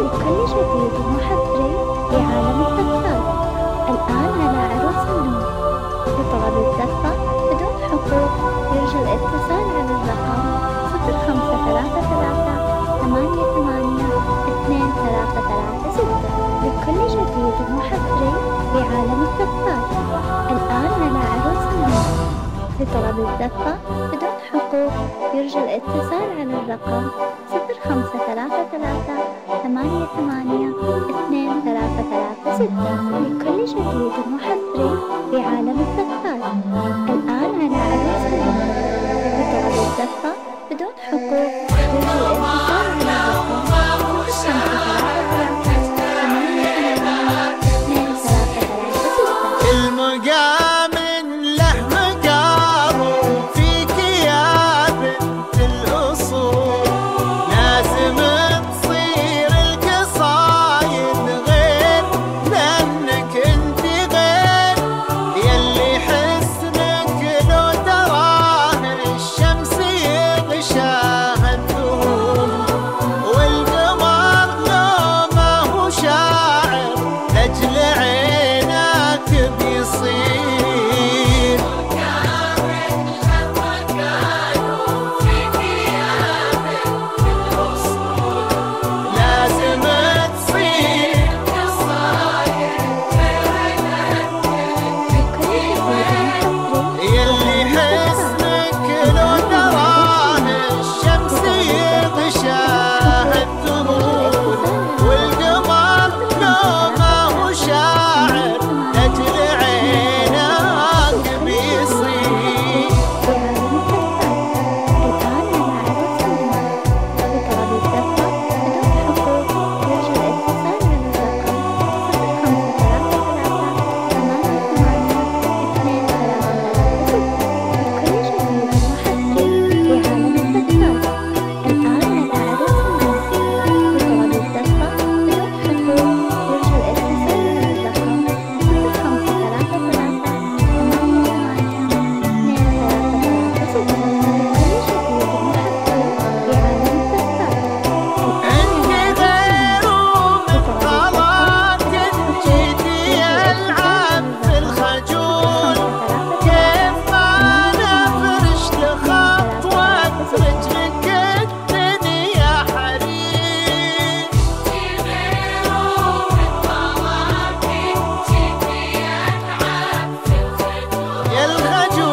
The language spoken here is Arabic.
بكل جديد ومحفري في عالم الدفات. الآن على عروس النور. لطلب الدفة بدون حقوق يرجى الاتصال على الرقم 0533882336 بكل جديد ومحفري في عالم الدفات. الآن على عروس النور. لطلب الدفة بدون حقوق يرجى الاتصال على الرقم 0533882336 لكل جديد ومحفري في عالم الدفات. الآن على عروس النور. لطلب الدفة بدون حقوق يرجى الاتصال على الرقم 0533882336. المقام له مقام فيك يا بنت الأصول، لازم تصير القصايد غير لأنك انت غير، يلي حسنك لو تراه الشمس يغشاها الدهون، والقمر لو ما هو شاعر لأجل عينك بيصير. لازم تصير يلي حسنك لو تراه الشمس يغشاها الدهون، والقمر لو ما هو شاعر لأجل عينك بيصير. يا الخجول